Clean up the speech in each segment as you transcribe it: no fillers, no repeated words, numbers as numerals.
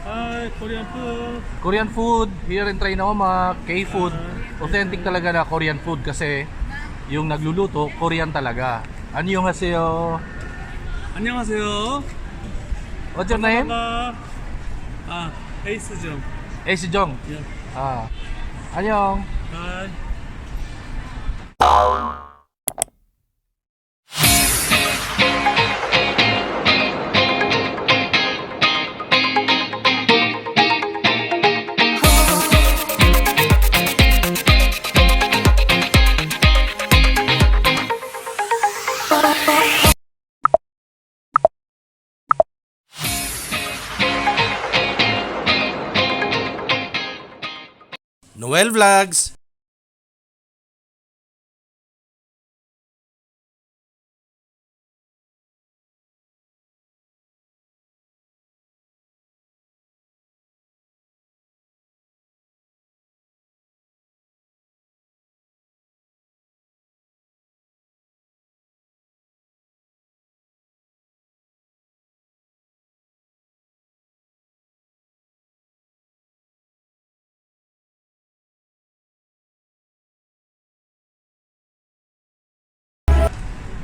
Hi, Korean food. Korean food here in Trinoma, K-food. Authentic talaga na Korean food kasi yung nagluluto, Korean talaga. 안녕하세요. 안녕하세요. What's your name? 에이스죠. Si Jong. Yeah. 안녕. Hi. Noel Vlogs.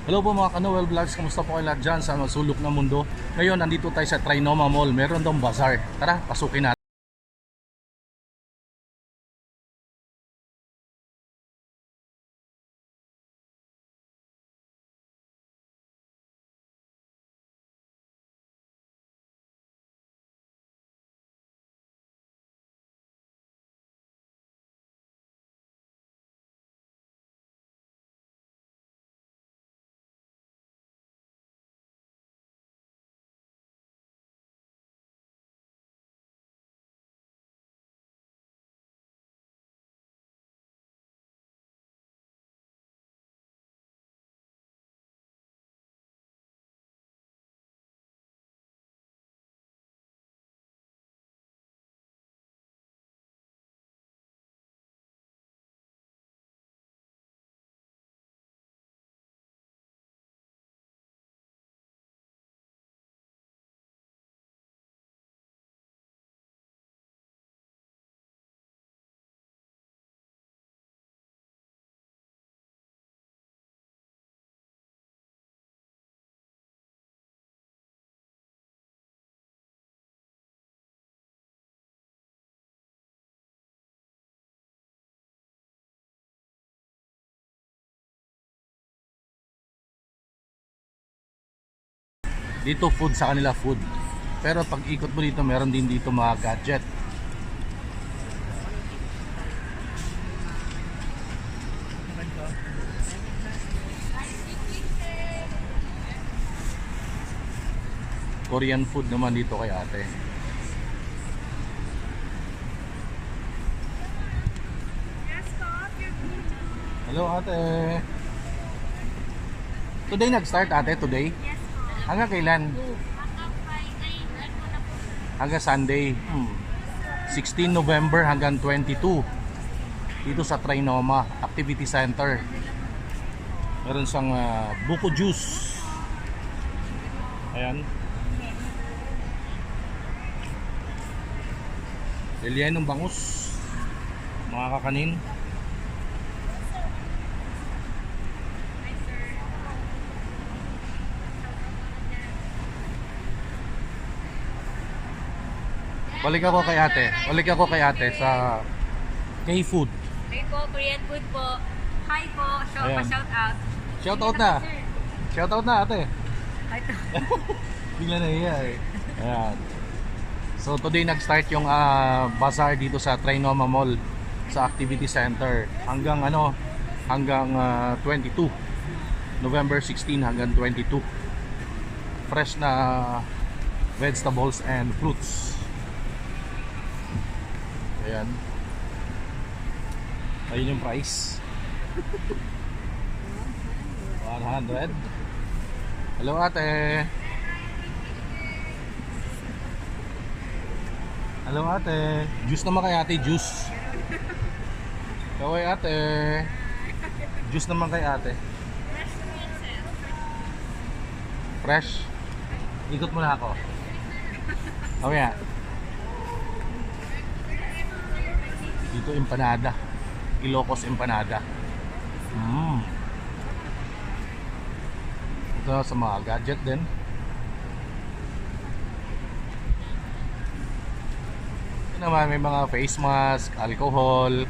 Hello po mga ka-Noel Vlogs, kamusta po kayo lahat dyan sa sulok ng mundo? Ngayon, nandito tayo sa Trinoma Mall, meron daw bazaar. Tara, pasukin natin. Dito food sa kanila food. Pero pag ikot mo dito, meron din dito mga gadget. Korean food naman dito kay ate. Hello ate. Today nag-start ate, today? Hanggang kailan? Hanggang Sunday. 16 November hanggang 22. Dito sa Trinoma Activity Center. Meron siyang buko juice. Ayan. Lilian ng bangus. Mga kakanin. Balik ako kay ate sa K-food. Hi po, Korean food po. Hi po, Ayan. shout out. Shout out na ate. Hi to. Bigla na iya eh. Ayan. So today nag-start yung bazaar dito sa Trinoma Mall sa Activity Center hanggang hanggang 22 November 16 hanggang 22. Fresh na vegetables and fruits. Ayan. Ayun yung price. 100. Hello ate. Hello ate. Juice naman kay ate, juice. Kaway ate. Juice naman kay ate. Fresh. Ikot mo na ako. Okay. Dito empanada. Ilocos empanada. Ito sa mga gadget din. Ito naman may mga face mask, alcohol.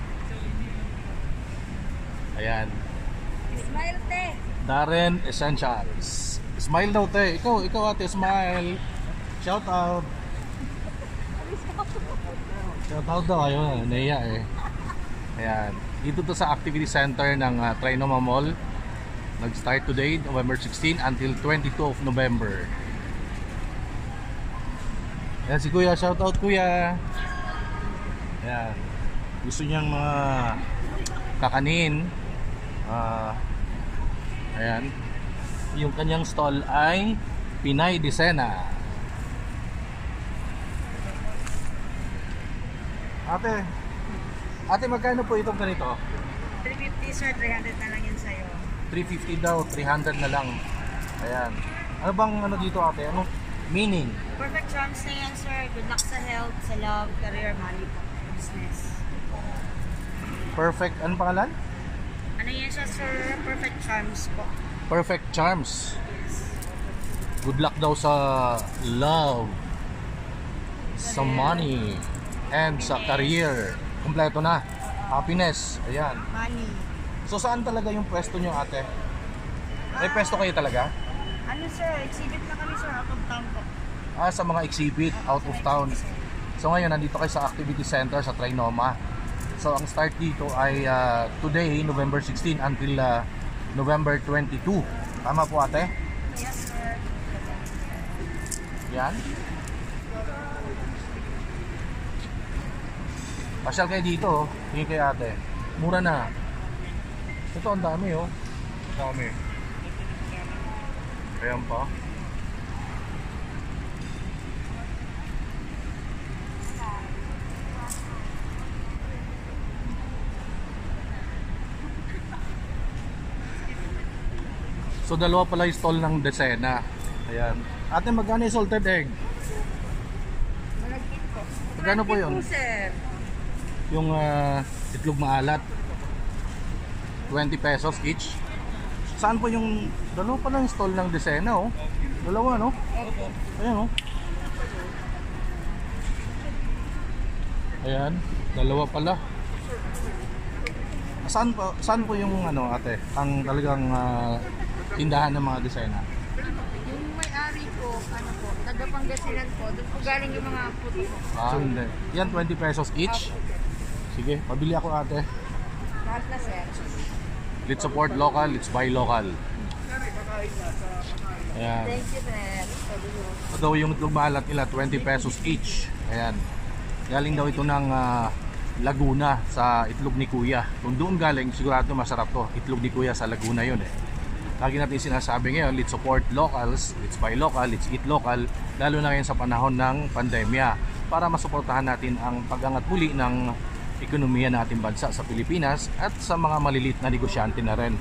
Ayan. Smile, te. Darren Essentials. Smile daw te. Ikaw ate, smile. Shout out. Shout out daw kayo. Naiya eh. Ayan. Dito to sa activity center ng Trinoma Mall. Nag-start today, November 16 until 22 of November. Ayan si Kuya. Shout out Kuya. Ayan. Gusto niyang mga kakanin. Ayan. Yung kanyang stall ay Pinay Disena. Ate magkano po itong ganito? 350 sir, 300 na lang yun sa'yo. 350 daw, 300 na lang. Ayan. Ano bang ano dito ate? Ano meaning? Perfect charms na yan sir. Good luck sa health, sa love, career, money po, business. Perfect, ano pangalan? Ano yan siya sir? Perfect charms po. Perfect Charms. Good luck daw sa love, sa money, and sa career. Kompleto na. Happiness. Ayan. Money. So saan talaga yung pwesto nyo ate? May pwesto kayo talaga? Ano sir? Exhibit na kami sir, out of town po. Sa mga exhibit out of town. So ngayon nandito kayo sa activity center sa Trinoma. So ang start dito ay today, November 16 until November 22. Tama po ate? Yes sir. Yan. Pasyal kayo dito, oh. Tingin kayo ate. Mura na. Ito ang dami oh. Dami. Ayan pa. So dalawa pala yung stall ng Desena. Ayan. Ate magkano yung salted egg? Malagkit po. Magkano po yun? Sir. Yung itlog maalat. 20 pesos each. Saan po yung dalawa pala yung stall ng Desena oh? Dalawa no? Ayan oh. Ayan, dalawa pala. Saan po yung ano ate? Ang talagang tindahan ng mga Desena? Yung may-ari po, ano po, taga Pangasinan po, doon po galing yung mga puto po. Hindi. Yan 20 pesos each. Sige, pabili ako ate. Lahat na sir. Let's support local, let's buy local. Ayan. Thank you sir. Ito daw yung itlog maalat nila, 20 pesos each. Ayan. Galing daw ito ng Laguna sa itlog ni Kuya. Kung doon galing, sigurado masarap to. Itlog ni Kuya sa Laguna yun eh. Lagi natin sinasabi ngayon, let's support locals, let's buy local, let's eat local. Lalo na ngayon sa panahon ng pandemya. Para masuportahan natin ang pag-angat muli ng ekonomiya natin bansa sa Pilipinas at sa mga maliliit na negosyante na rin.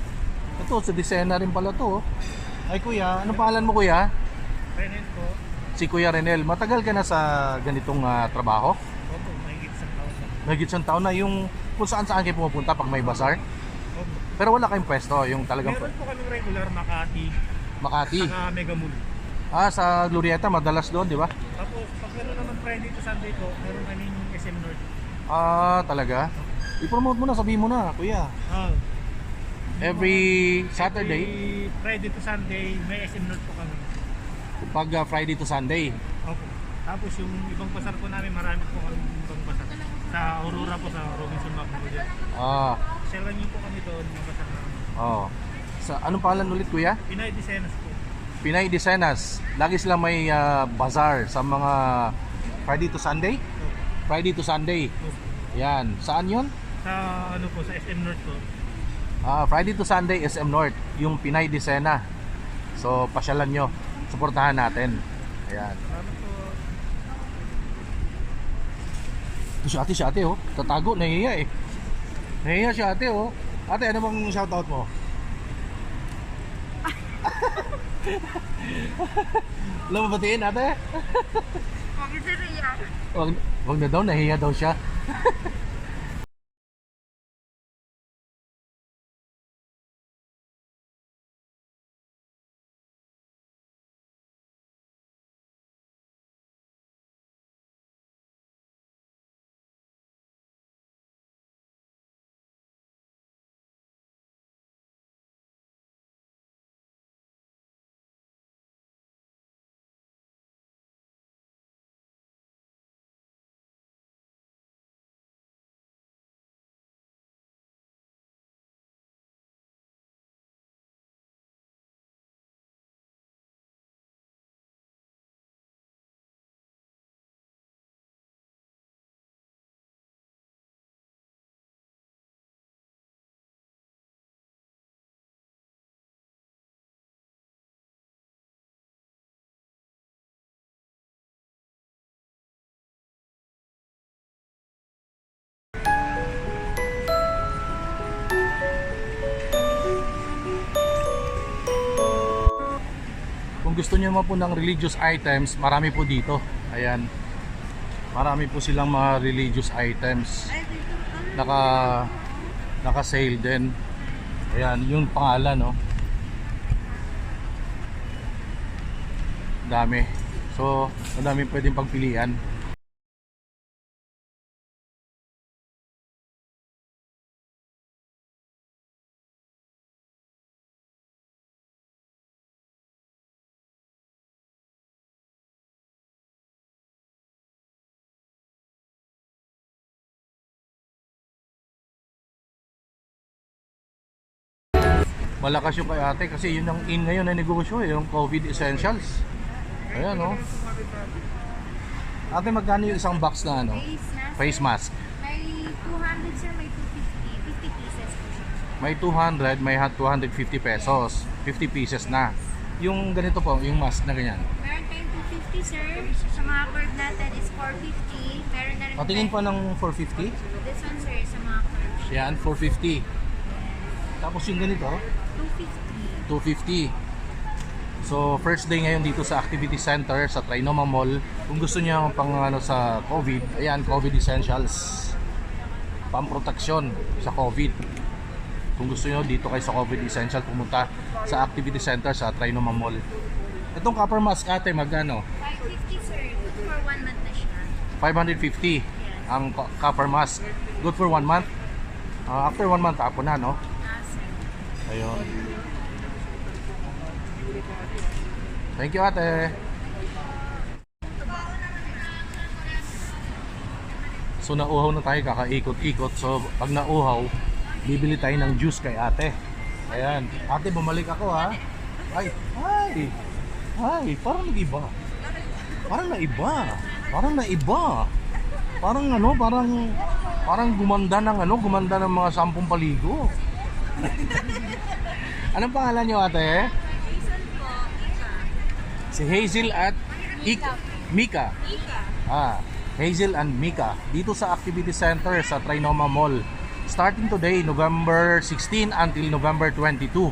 Ito, sa Desena rin pala to. Ay kuya, ano pangalan mo kuya? Renel po. Si Kuya Renel, matagal ka na sa ganitong trabaho? Opo, mahigit sa taon na. Mahigit isang taon na yung kung saan saan kayo pumupunta pag may bazaar? Opo. Pero wala kayong pwesto, yung talagang Meron po kami regular Makati, Makati. saka Mega Mall. Sa Glorieta, madalas doon, di ba? Tapos pag meron naman Friday to Sunday po, meron kaming SM North. Talaga? I-promote mo na, sabihin mo na, kuya. Every Saturday, Every Friday to Sunday, may SM North po kami. pag Friday to Sunday. Opo. Tapos yung ibang pasar po namin, marami po kami ibang pasar. Sa Aurora po, sa Robinson Macdo dyan. Share niyo po kami doon, yung pasar namin. Sa anong pangalan ulit kuya? Pinay Disenas po. Pinay Desenas. Lagi silang may bazaar sa mga Friday to Sunday. Friday to Sunday. Yan. Saan yun? Sa ano po, sa SM North po. Friday to Sunday SM North. Yung Pinay Desena. So pasyalan nyo. Suportahan natin. Ayan. Salamat po. Ito si ate oh. Tatago. Nahihiya eh. Nahihiya si ate oh. Ate, ano bang shoutout mo? Alam mo batiin ate? Huwag sir yan. Wag na daw, nahihiya daw siya. Kung gusto niyo naman po ng religious items, marami po dito. Ayan. Marami po silang mga religious items. Naka-sale din. Ayan, yung pangalan, no. Dami. So, madami pwedeng pagpilian. Malakas yung kay ate kasi yun ang in ngayon na negosyo, yung COVID essentials. Ayan, no. Ate, magkano yung isang box na ano? Face mask. May 200 sir, may 250. 50 pieces po siya. May 200, may 250 pesos. 50 pieces na. Yung ganito po, yung mask na ganyan. Meron tayong 250 sir. Sa mga curve natin is 450. Meron na rin Patingin pa ng 450. This one sir, sa mga curve. Yan, 450. Tapos yung ganito, 250. 250. So, first day ngayon dito sa Activity Center sa Trinoma Mall. Kung gusto niyo pang ano sa COVID, ayan, COVID essentials. Pamproteksyon sa COVID. Kung gusto niyo dito kayo sa COVID essential, pumunta sa Activity Center sa Trinoma Mall. Itong copper mask ate, magkano? 550 sir. Good for 1 month na siya. 550 ang copper mask. Good for 1 month. After 1 month, tapon na, no? Sir. Ayun. Thank you, ate. So nauhaw na tayo, kakaikot-ikot. So pag nauhaw, bibili tayo ng juice kay ate. Ayan. Ate, bumalik ako, ha. Ay, parang nag-iba. Parang naiba. Parang ano, parang gumanda ng mga 10 paligo. Anong pangalan niyo, ate? Si Hazel at Mika. Hazel and Mika dito sa Activity Center sa Trinoma Mall. Starting today, November 16 until November 22.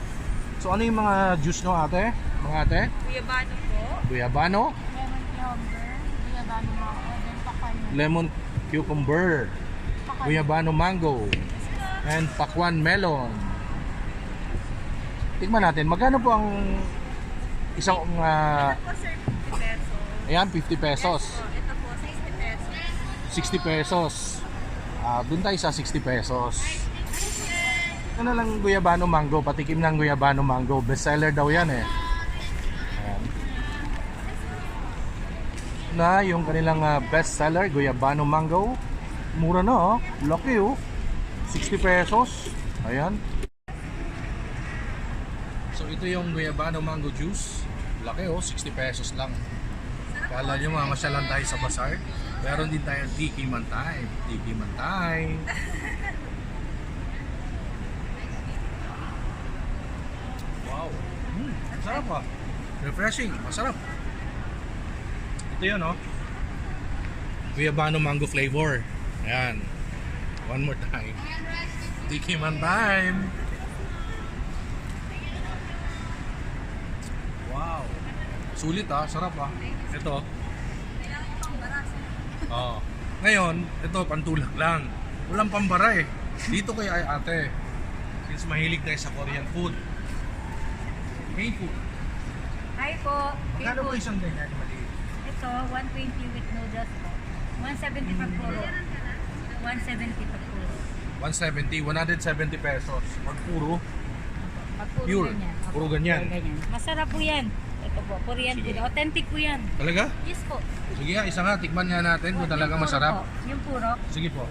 So ano yung mga juice no ate? Mga ate? Guyabano po. Guyabano, Lemon cucumber. lemon cucumber, Guyabano mango. guyabano mango, and pakwan melon. Tingnan natin, magkano po ang isang Po sir, 50 pesos. ayan, 50 pesos. Ito po, 60 pesos. 60 pesos. Doon tayo sa 60 pesos. Ano lang guyabano mango, patikim ng guyabano mango. Best seller daw yan eh. Ayan. Na yung kanilang best seller, guyabano mango. Mura na, oh. Laki, oh. 60 pesos. Ayan. So ito yung guyabano mango juice. Laki, oh. 60 pesos lang. Kala nyo mamasyalan tayo sa bazaar. Meron din tayo tiki man time. Wow. Masarap ah. Refreshing. Masarap. Ito yun, oh. Guyabano mango flavor. Ayan. One more time. Tiki man time. Wow. Sulit ah. Sarap ah. Ito. Oh. Ngayon, ito pantulak lang. Walang pambara eh. Dito kay ate. Since mahilig tayo sa Korean food. K-food. Hi po. Magkano po isang ganyan maliit? Ito, 120 with noodles po. 170 pag puro. 170 pag puro. 170, 170 pesos. Pag puro, Pag puro pure. ganyan. Opo, Puro ganyan. Masarap po yan. Ito po, Korean Sige. food. Authentic po yan. Talaga? Yes po. Sige nga, isa nga, tikman nga natin kung Yung talaga puro masarap. po. Yung puro. Sige po.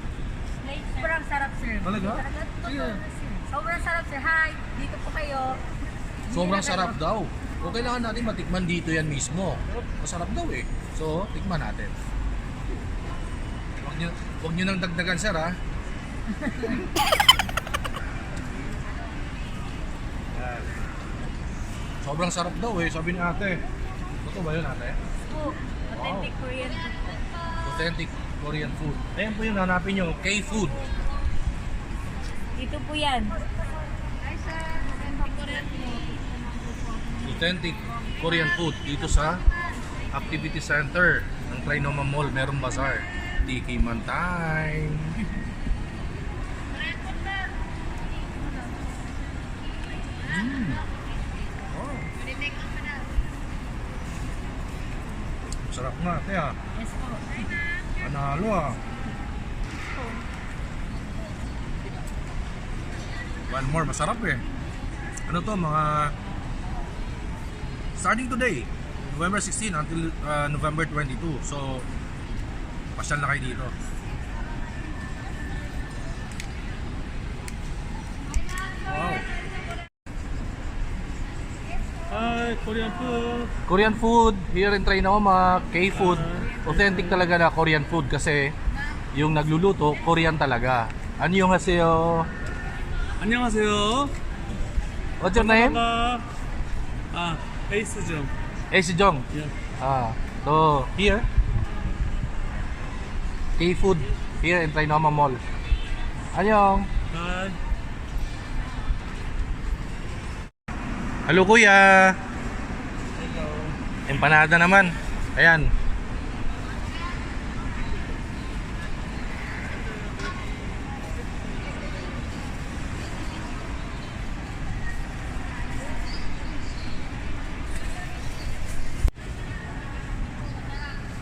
Sobrang sarap sir. Talaga? Totoo Sige. na, sir. Sobrang sarap sir. Hi, dito po kayo. Sobrang Hindi na sarap kayo- daw. O kailangan natin matikman dito yan mismo. Masarap daw eh. So, tikman natin. Huwag nyo nang dagdagan sir ha. Yan. Sobrang sarap daw eh, sabi ni ate. Totoo ba yun ate? Po, authentic Korean food po. Authentic Korean food. Ayan po yung hanapin nyo, K-food. Dito po yan. Hi sir, authentic Korean food. Authentic Korean food dito sa Activity Center ng Trinoma Mall. Merong bazaar. Tikiman time. Oh. Sarap nga, ate ah. Yes po. Panalo ah. One more, masarap eh. Ano to, mga starting today, November 16 until November 22. So, pasyal na kayo dito. Wow. Hi, Korean food. Korean food here in Trinoma, K-food. Authentic talaga na Korean food kasi yung nagluluto, Korean talaga. 안녕하세요. 안녕하세요. What's your name? 에이스죠. Ace Jong. Yeah. So here, K-food here in Trinoma Mall. Annyeong. Hi. Hello kuya. Empanada naman. Ayan.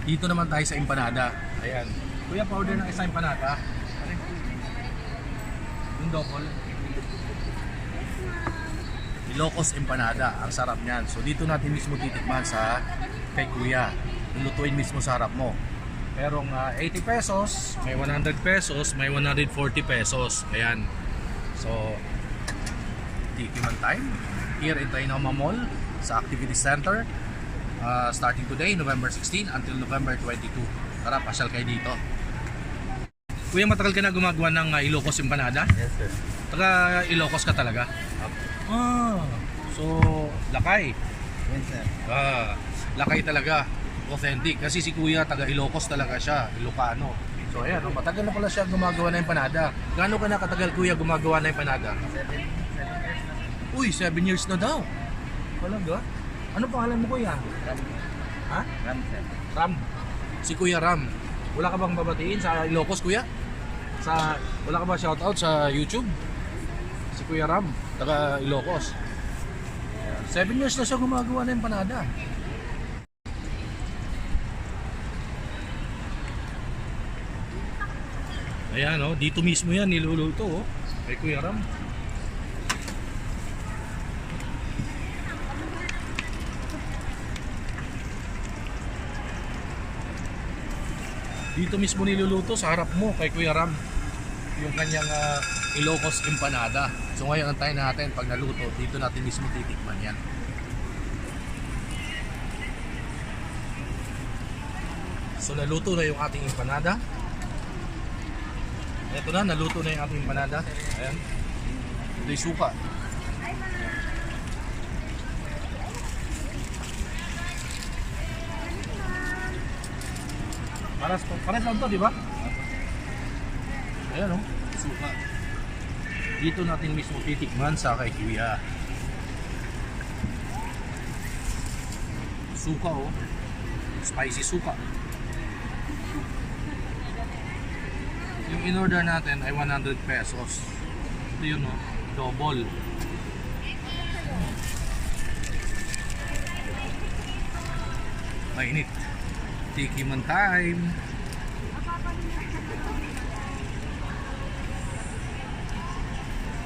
Dito naman tayo sa empanada. Ayan. Kuya, powder ng isa empanada. Yung double. Ilocos empanada. Ang sarap niyan. So dito natin mismo titikman sa kay kuya. Lulutuin mismo sa harap mo. Merong 80 pesos, may 100 pesos, may 140 pesos. Ayan. So tikiman time here in Trinoma Mall sa Activity Center. Starting today, November 16 until November 22. Tara, pasyal kayo dito. Kuya, matagal ka na gumagawa ng Ilocos empanada? Yes, sir. Taga Ilocos ka talaga? So lakay. Yes, sir. Lakay talaga. Authentic. Kasi si kuya taga Ilocos talaga siya. Ilocano. So ayan, matagal na pala siya gumagawa ng empanada. Gaano ka na katagal kuya gumagawa ng empanada? 7 years na. Uy, 7 years na daw. Talaga? Ano pangalan mo kuya? Ram. Ha? Ram, sir. Ram. Si Kuya Ram. Wala ka bang babatiin sa Ilocos, kuya? Wala ka ba shoutout sa YouTube? Si Kuya Ram, taga Ilocos. 7 years na siya gumagawa ng empanada. Ayan, oh, dito mismo yan niluluto, oh. Kay Kuya Ram. Dito mismo niluluto sa harap mo kay Kuya Ram yung kanyang Ilocos empanada. So ngayon antayin natin pag naluto, dito natin mismo titikman yan. So naluto na yung ating empanada. Ito na, naluto na yung ating empanada. Ayan. Ito yung suka. Pares lang to, di ba? Ayan, oh, suka. Dito natin mismo titikman sa kay Kuya. Suka, oh. Spicy suka. Yung in-order natin ay 100 pesos. Ito yun, oh. Double. Mainit. Tikiman time.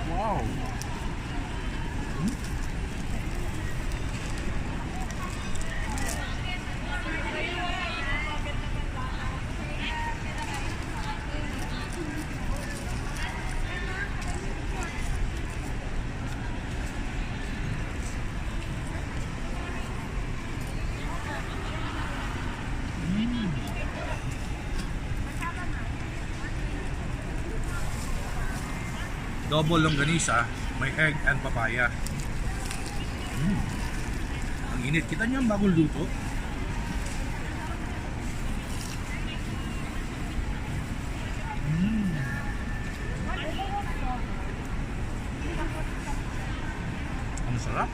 Wow. Double longganisa, may egg and papaya. Ang init. Kita niyo ang bagong luto? Ang sarap.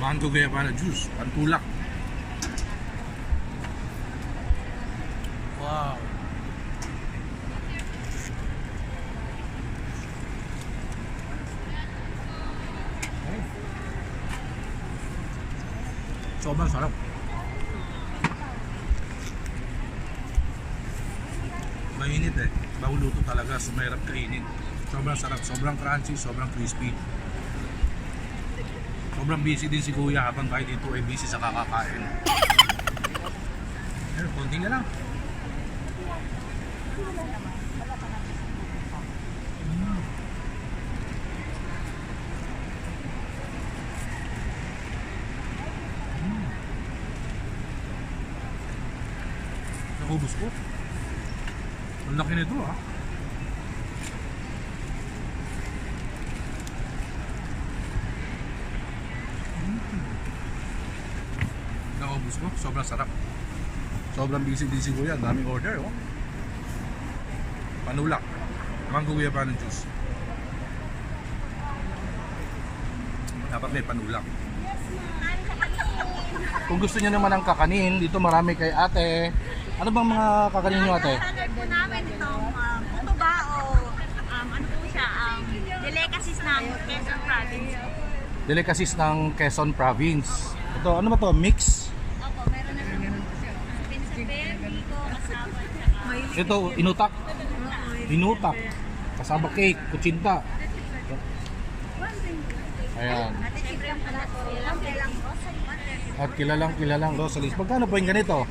Mango guayabana juice, pantulak. Wow. Sobrang sarap. Mainit eh. Bago luto talaga, so mahirap kainin. Sobrang sarap, sobrang crunchy, sobrang crispy. Sobrang busy din si Kuya habang tayo dito ay busy sa kakakain. Pero konti na lang. Naubos ko. Ang laki nito ah. Naubos ko. Sobrang sarap. Sobrang busy din si Kuya. Daming order oh. Panulak. Mango guayabana juice. Dapat may panulak. Kung gusto niyo naman ng kakanin, dito marami kay ate. Ano bang mga kakanin niyo ate? Order po namin itong puto ba o ano po siya, delicacies ng Quezon Province. Delicacies ng Quezon Province. Ito, ano ba to? Mix? Opo, meron na rin po siya. Pinsabil, biko, kasama, tsaka Ito, inutak. Inutak. Kasama cake, kutsinta. Ayan. at siyempre ang plato, lang At kilalang Rosalis. Magkano po yung ganito?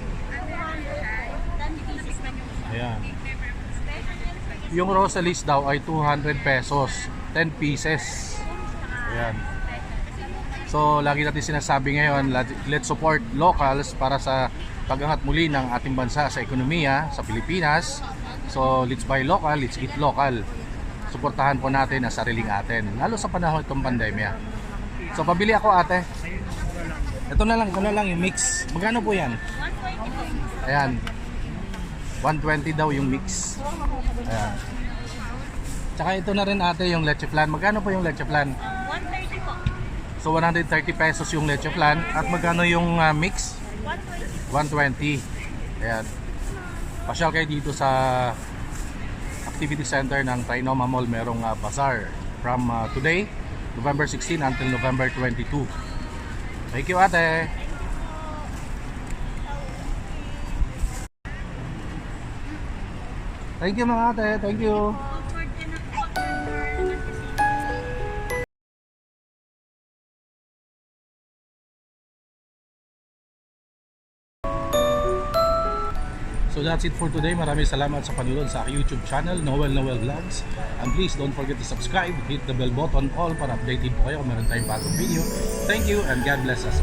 Ayan. Yung Rosalis daw ay 200 pesos. 10 pieces. Ayan. So, lagi natin sinasabi ngayon, let's support locals para sa pag-angat muli ng ating bansa sa ekonomiya sa Pilipinas. So, let's buy local, let's eat local. Suportahan po natin ang sariling atin, lalo sa panahon itong pandemya. So, pabili ako ate. Ito na lang yung mix. Magkano po yan? 120 po. Ayan. 120 daw yung mix. Ayan. Tsaka ito na rin ate yung leche flan. Magkano po yung leche flan? 130 po. So 130 pesos yung leche flan. At magkano yung mix? 120. 120. Ayan. Pasyal kayo dito sa activity center ng Trinoma Mall. Merong bazaar from today, November 16 until November 22. Thank you ate. Thank you mga ate. Thank you. Offered din ng order. So that's it for today. Maraming salamat sa panonood sa aking YouTube channel, Noel Vlogs. And please don't forget to subscribe, hit the bell button all para updated po kayo kung meron tayong bagong video. Thank you and God bless us.